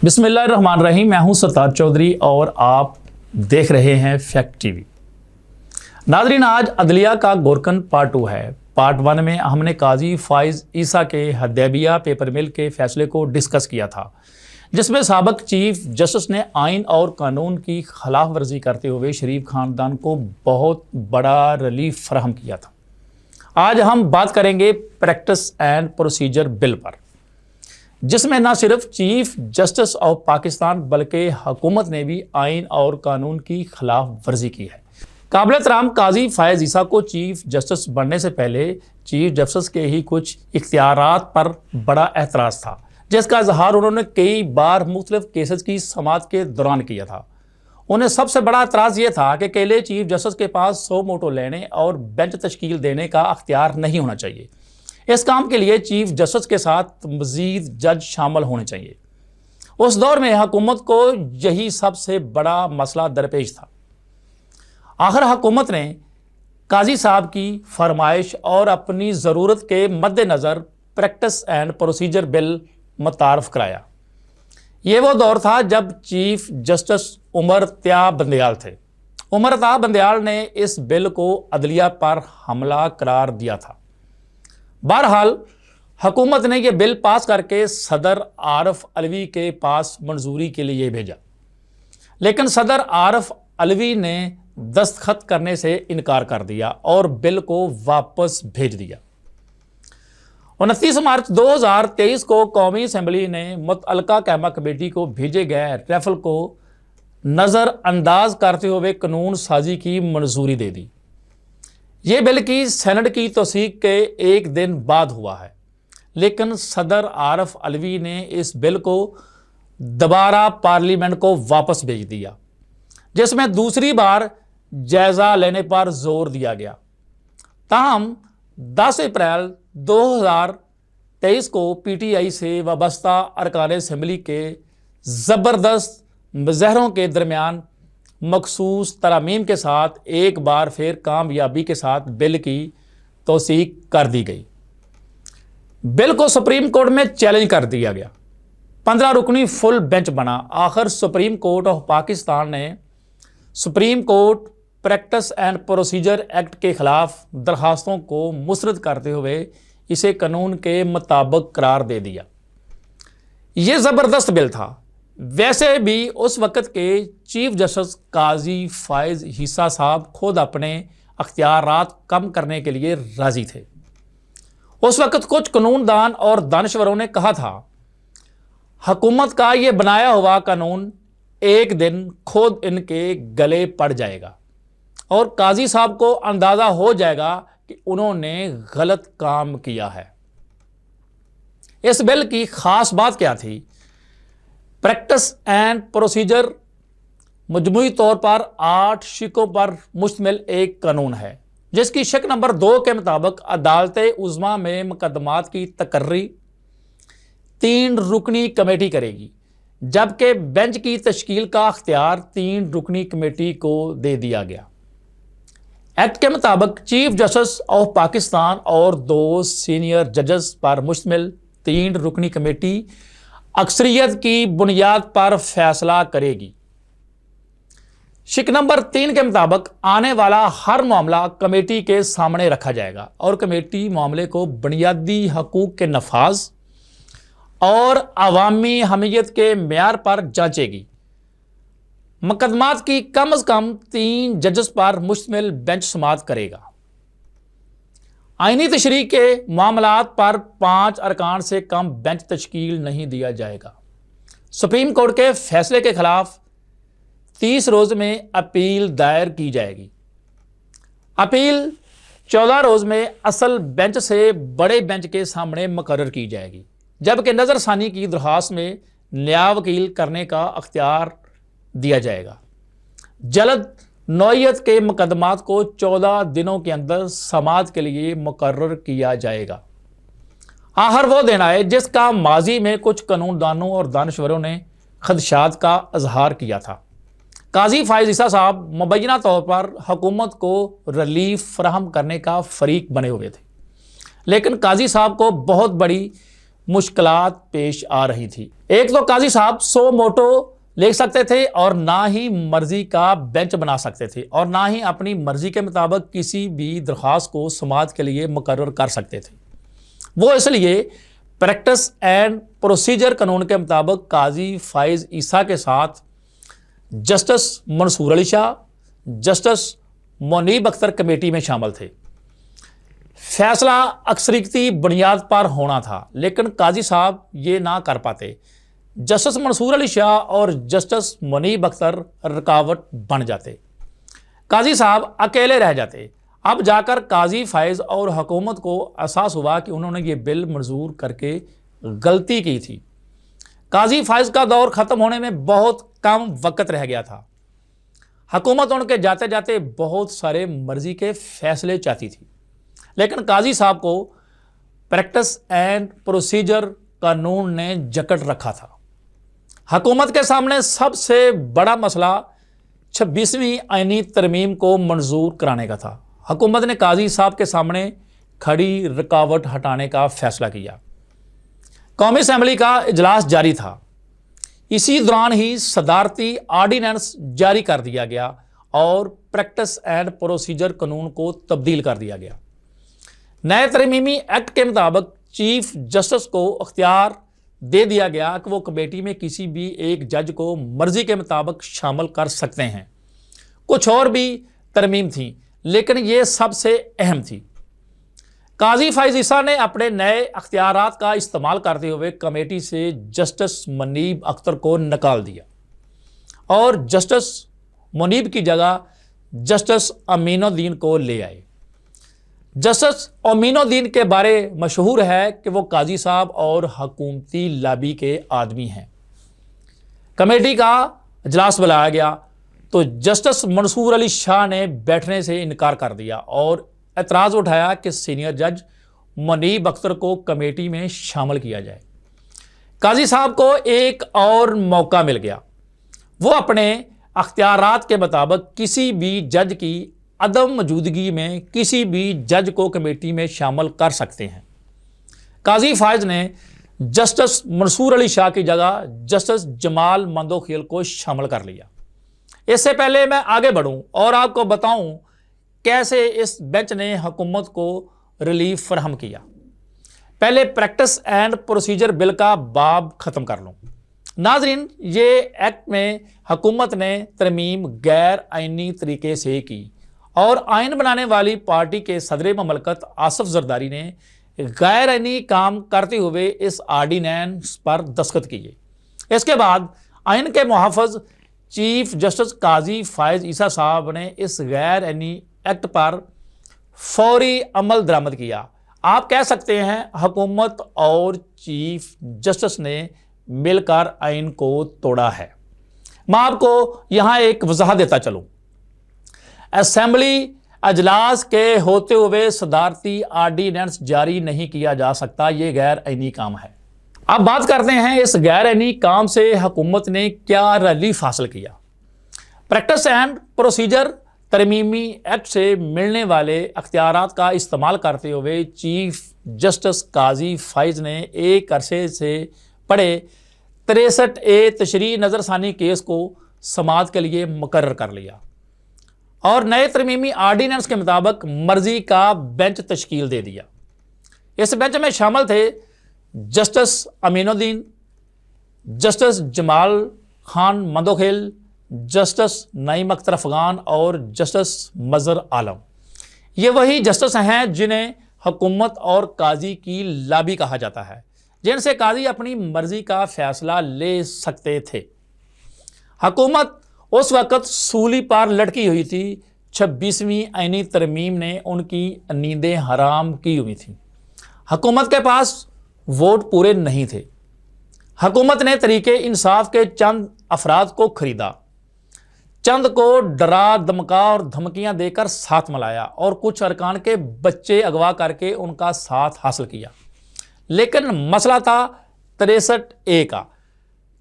बिस्मिल्लाहिर्रहमानिर्रहीम। मैं हूं सत्तार चौधरी और आप देख रहे हैं फैक्ट टीवी। नाजरीन, आज अदलिया का गोरकन पार्ट 2 है। पार्ट 1 में हमने काजी फाइज ईसा के हदैबिया पेपर मिल के फैसले को डिस्कस किया था, जिसमें साबिक चीफ जस्टिस ने आइन और कानून की खिलाफ वर्जी करते हुए शरीफ खानदान को बहुत बड़ा रिलीफ फराहम किया था। आज हम बात करेंगे प्रैक्टिस एंड प्रोसीजर बिल पर, जिसमें न सिर्फ चीफ जस्टिस ऑफ पाकिस्तान बल्कि हुकूमत ने भी आइन और कानून की खिलाफ वर्जी की है। काबिल एहतराम काजी फायज ईसा को चीफ जस्टिस बनने से पहले चीफ जस्टिस के ही कुछ इख्तियारात पर बड़ा एतराज़ था, जिसका इजहार उन्होंने कई बार मुख्तलिफ केसेस की समाअत के दौरान किया था। उन्हें सबसे बड़ा एतराज़ ये था कि अकेले चीफ जस्टिस के पास सो मोटो लेने और बेंच तश्कील देने का अख्तियार नहीं होना चाहिए। इस काम के लिए चीफ जस्टिस के साथ मजीद जज शामिल होने चाहिए। उस दौर में हुकूमत को यही सबसे बड़ा मसला दरपेश था। आखिर हुकूमत ने काजी साहब की फरमाइश और अपनी ज़रूरत के मद्देनज़र प्रैक्टिस एंड प्रोसीजर बिल मुतारफ़ कराया। ये वो दौर था जब चीफ जस्टिस उमर त्या बंदयाल थे। उमर त्या बंदयाल ने इस बिल को अदलिया पर हमला करार दिया था। बहरहाल हुकूमत ने यह बिल पास करके सदर आरिफ अलवी के पास मंजूरी के लिए भेजा, लेकिन सदर आरिफ अलवी ने दस्तखत करने से इनकार कर दिया और बिल को वापस भेज दिया। 29 मार्च 2023 को कौमी असम्बली ने मुतअल्लिका कैमा कमेटी को भेजे गए रेफल को नज़रअंदाज करते हुए कानून साजी की मंजूरी दे दी। ये बिल की सेनेट की तौसीक के एक दिन बाद हुआ है, लेकिन सदर आरिफ अलवी ने इस बिल को दोबारा पार्लियामेंट को वापस भेज दिया, जिसमें दूसरी बार जायज़ा लेने पर जोर दिया गया। ताहम 10 अप्रैल 2023 को पीटीआई से वाबस्ता अरकान असम्बली के ज़बरदस्त मुज़ाहरों के दरमियान मखसूस तरामीम के साथ एक बार फिर कामयाबी के साथ बिल की तौसीक कर दी गई। बिल को सुप्रीम कोर्ट में चैलेंज कर दिया गया। 15 रुकनी फुल बेंच बना। आखिर सुप्रीम कोर्ट ऑफ पाकिस्तान ने supreme court practice and procedure act के खिलाफ दरखास्तों को मुस्तरद करते हुए इसे कानून के मुताबिक करार दे दिया। ये ज़बरदस्त बिल था। वैसे भी उस वक़्त के चीफ जस्टिस काजी फायज ईसा साहब खुद अपने अख्तियारात कम करने के लिए राज़ी थे। उस वक़्त कुछ कानूनदान और दानिशवरों ने कहा था, हुकूमत का ये बनाया हुआ कानून एक दिन खुद इनके गले पड़ जाएगा और काजी साहब को अंदाज़ा हो जाएगा कि उन्होंने गलत काम किया है। इस बिल की ख़ास बात क्या थी? प्रैक्टिस एंड प्रोसीजर मजमूई तौर पर 8 शिकों पर मुश्तमिल एक कानून है, जिसकी शिक नंबर 2 के मुताबिक अदालत उज़्मा में मुकदमात की तकर्री 3 रुकनी कमेटी करेगी, जबकि बेंच की तश्कील का अख्तियार 3 रुकनी कमेटी को दे दिया गया। एक्ट के मुताबिक चीफ जस्टिस ऑफ पाकिस्तान और 2 सीनियर जजेस पर मुश्तमिल 3 रुकनी कमेटी अक्सरियत की बुनियाद पर फैसला करेगी। शिक नंबर 3 के मुताबिक आने वाला हर मामला कमेटी के सामने रखा जाएगा और कमेटी मामले को बुनियादी हकूक के नफाज और अवामी हमीयत के मेयार पर जांचेगी। मुकदमात की कम अज़ कम 3 जजेस पर मुश्तमिल बेंच समाअत करेगा। आईनी तशरीह के मामलात पर 5 अरकान से कम बेंच तश्कील नहीं दिया जाएगा। सुप्रीम कोर्ट के फैसले के खिलाफ 30 रोज़ में अपील दायर की जाएगी। अपील 14 रोज़ में असल बेंच से बड़े बेंच के सामने मुकर्रर की जाएगी, जबकि नज़रसानी की दरख्वास्त में नया वकील करने का अख्तियार दिया जाएगा। जल्द नौयत के मुकदमात को 14 दिनों के अंदर समाअत के लिए मुकर्रर किया जाएगा। आखिर वो दिन आए जिसका माजी में कुछ कानूनदानों और दानिशवरों ने खदशात का इजहार किया था। काजी फायज ईसा साहब मुबैना तौर पर हुकूमत को रिलीफ फराहम करने का फरीक बने हुए थे, लेकिन काजी साहब को बहुत बड़ी मुश्किलात पेश आ रही थी। एक तो काजी साहब सो मोटो लिख सकते थे और ना ही मर्जी का बेंच बना सकते थे और ना ही अपनी मर्जी के मुताबिक किसी भी दरख्वास्त को समाअत के लिए मुकर्रर कर सकते थे। वो इसलिए प्रैक्टिस एंड प्रोसीजर कानून के मुताबिक काजी फाइज ईसा के साथ justice Mansoor Ali Shah, justice Munib Akhtar committee में शामिल थे। फैसला अक्सरियती बुनियाद पर होना था, लेकिन काजी साहब ये ना कर पाते। जस्टिस मंसूर अली शाह और जस्टिस मुनीब अख्तर रुकावट बन जाते, काजी साहब अकेले रह जाते। अब जाकर काजी फाइज और हुकूमत को एहसास हुआ कि उन्होंने ये बिल मंजूर करके गलती की थी। काजी फाइज का दौर ख़त्म होने में बहुत कम वक्त रह गया था। हुकूमत उनके जाते जाते बहुत सारे मर्जी के फैसले चाहती थी, लेकिन काजी साहब को प्रैक्टिस एंड प्रोसीजर कानून ने जकड़ रखा था। हुकूमत के सामने सबसे बड़ा मसला 26वीं आईनी तरमीम को मंजूर कराने का था। हुकूमत ने काजी साहब के सामने खड़ी रुकावट हटाने का फैसला किया। कौमी असम्बली का इजलास जारी था। इसी दौरान ही सदारती आर्डीनेंस जारी कर दिया गया और प्रैक्टिस एंड प्रोसीजर कानून को तब्दील कर दिया गया। नए तरमीमी एक्ट के मुताबिक चीफ जस्टिस को अख्तियार दे दिया गया कि वो कमेटी में किसी भी एक जज को मर्जी के मुताबिक शामिल कर सकते हैं। कुछ और भी तरमीम थी, लेकिन ये सबसे अहम थी। काजी फाइज ईसा ने अपने नए अख्तियारात का इस्तेमाल करते हुए कमेटी से जस्टिस मुनीब अख्तर को निकाल दिया और जस्टिस मुनीब की जगह जस्टिस अमीनुद्दीन को ले आए। जस्टिस अमीनुद्दीन के बारे मशहूर है कि वो काजी साहब और हुकूमती लाबी के आदमी हैं। कमेटी का इजलास बुलाया गया तो जस्टिस मंसूर अली शाह ने बैठने से इनकार कर दिया और एतराज़ उठाया कि सीनियर जज मुनीब अख्तर को कमेटी में शामिल किया जाए। काजी साहब को एक और मौका मिल गया। वो अपने अख्तियारात के मुताबिक किसी भी जज की अदम मौजूदगी में किसी भी जज को कमेटी में शामिल कर सकते हैं। काजी फाइज ने जस्टिस मंसूर अली शाह की जगह जस्टिस जमाल मंदोखेल को शामिल कर लिया। इससे पहले मैं आगे बढ़ूं और आपको बताऊं कैसे इस बेंच ने हुकूमत को रिलीफ फराहम किया, पहले प्रैक्टिस एंड प्रोसीजर बिल का बाब ख़त्म कर लूँ। नाजरीन, ये एक्ट में हुकूमत ने तरमीम गैर आइनी तरीके से की और आइन बनाने वाली पार्टी के सदर ममलकत आसिफ जरदारी ने गैर आइनी काम करते हुए इस आर्डीनेंस पर दस्तखत किए। इसके बाद आइन के मुहाफ़िज़ चीफ जस्टिस काजी फाइज ईसा साहब ने इस गैर आइनी एक्ट पर फौरी अमल दरामद किया। आप कह सकते हैं हुकूमत और चीफ जस्टिस ने मिलकर आइन को तोड़ा है। मैं आपको यहाँ एक वजाहत देता चलूँ। असेंबली अजलास के होते हुए सदारती आर्डीनेंस जारी नहीं किया जा सकता, ये गैर आइनी काम है। अब बात करते हैं इस गैर आइनी काम से हुकूमत ने क्या रिलीफ हासिल किया। प्रैक्टिस एंड प्रोसीजर तरमीमी एक्ट से मिलने वाले अख्तियारात का इस्तेमाल करते हुए चीफ जस्टिस काजी फाइज ने एक अरसे से पड़े 63A तशरीह नज़रसानी केस को समाअत के लिए मुकर्रर कर लिया और नए तरमीमी आर्डीनेंस के मुताबिक मर्जी का बेंच तश्कील दे दिया। इस बेंच में शामिल थे justice Aminuddin, justice Jamal Khan Mandokhel, justice Naeem Akhtar Afghan और जस्टिस मजहर आलम। ये वही जस्टिस हैं जिन्हें हुकूमत और काजी की लाबी कहा जाता है, जिनसे काजी अपनी मर्जी का फैसला ले सकते थे। हुकूमत उस वक़्त सूली पर लटकी हुई थी। 26वीं आइनी तरमीम ने उनकी नींदें हराम की हुई थी। हुकूमत के पास वोट पूरे नहीं थे। हुकूमत ने तरीके इंसाफ के चंद अफराद को खरीदा, चंद को डरा धमका और धमकियां देकर साथ मिलाया और कुछ अरकान के बच्चे अगवा करके उनका साथ हासिल किया। लेकिन मसला था 63A का।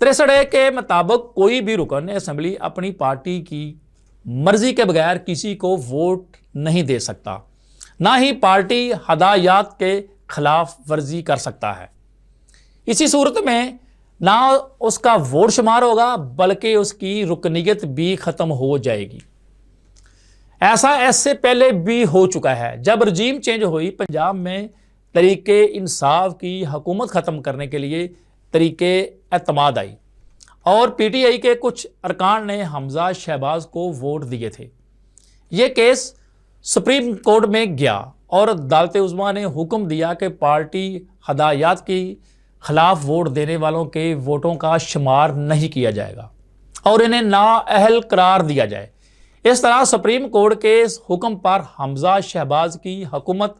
63A के मुताबिक कोई भी रुकन असेंबली अपनी पार्टी की मर्जी के बगैर किसी को वोट नहीं दे सकता, ना ही पार्टी हदायत के खिलाफ वर्जी कर सकता है। इसी सूरत में ना उसका वोट शुमार होगा बल्कि उसकी रुकनीयत भी खत्म हो जाएगी। ऐसा इससे पहले भी हो चुका है। जब रजीम चेंज हुई पंजाब में तरीके इंसाफ की हुकूमत ख़त्म करने के लिए तरीके एतमाद आई और पीटीआई के कुछ अरकान ने हमजा शहबाज को वोट दिए थे। ये केस सुप्रीम कोर्ट में गया और अदालत उज़्मा ने हुक्म दिया कि पार्टी हदायत के खिलाफ वोट देने वालों के वोटों का शुमार नहीं किया जाएगा और इन्हें नाअहल करार दिया जाए। इस तरह सुप्रीम कोर्ट के इस हुक्म पर हमजा शहबाज की हुकूमत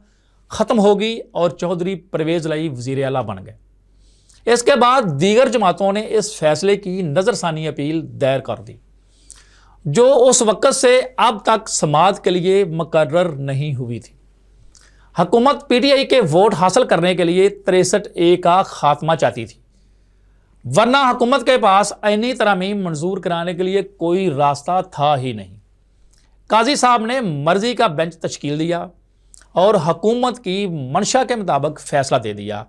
ख़त्म होगी और चौधरी परवेज़ लाई वज़ीर आला बन गए। इसके बाद दीगर जमातों ने इस फैसले की नज़रसानी अपील दायर कर दी जो उस वक़्त से अब तक समाअत के लिए मुकर्रर नहीं हुई थी। हुकूमत पीटीआई के वोट हासिल करने के लिए 63A का खात्मा चाहती थी, वरना हुकूमत के पास आईनी तरमीम मंजूर कराने के लिए कोई रास्ता था ही नहीं। काजी साहब ने मर्जी का बेंच तश्कील दिया और हुकूमत की मंशा के मुताबिक फैसला दे दिया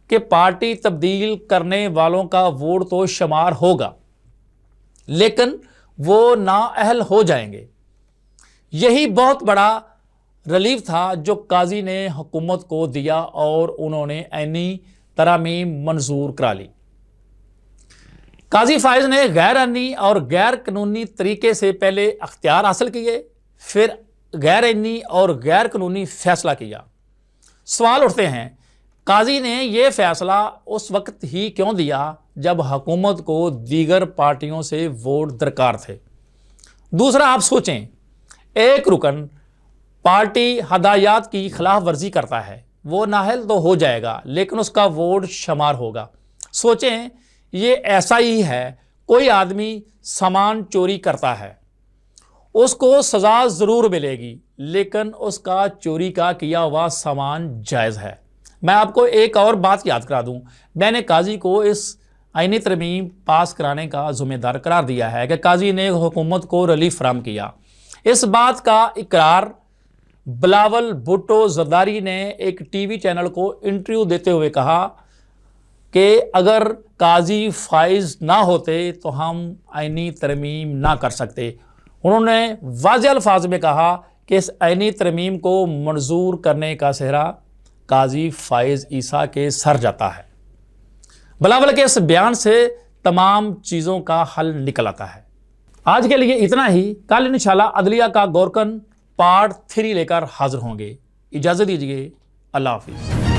कि पार्टी तब्दील करने वालों का वोट तो शुमार होगा लेकिन वो नाअहल हो जाएंगे। यही बहुत बड़ा रिलीफ था जो काजी ने हुकूमत को दिया और उन्होंने आईनी तरमीम मंजूर करा ली। काजी फाइज ने गैर आईनी और गैर कानूनी तरीके से पहले अख्तियार हासिल किए, फिर गैर आईनी और गैर कानूनी फैसला किया। सवाल उठते हैं, काजी ने यह फैसला उस वक्त ही क्यों दिया जब हुकूमत को दीगर पार्टियों से वोट दरकार थे। दूसरा, आप सोचें, एक रुकन पार्टी हदायत की खिलाफ वर्जी करता है, वो नाअहल तो हो जाएगा लेकिन उसका वोट शुमार होगा। सोचें, ये ऐसा ही है, कोई आदमी सामान चोरी करता है, उसको सज़ा ज़रूर मिलेगी लेकिन उसका चोरी का किया हुआ सामान जायज़ है। मैं आपको एक और बात याद करा दूं, मैंने काजी को इस आईनी तरमीम पास कराने का ज़िम्मेदार करार दिया है कि काजी ने हुकूमत को रिलीफ फराहम किया। इस बात का इकरार बिलावल भुट्टो जरदारी ने एक टीवी चैनल को इंटरव्यू देते हुए कहा कि अगर काजी फाइज ना होते तो हम आईनी तरमीम ना कर सकते। उन्होंने वाज़ेह अल्फाज में कहा कि इस आईनी तरमीम को मंजूर करने का सेहरा काजी फाइज ईसा के सर जाता है। बिलावल के इस बयान से तमाम चीज़ों का हल निकल आता है। आज के लिए इतना ही। कल इंशाल्लाह अदलिया का गोरकन पार्ट 3 लेकर हाजिर होंगे। इजाज़त दीजिए। अल्लाह हाफिज़।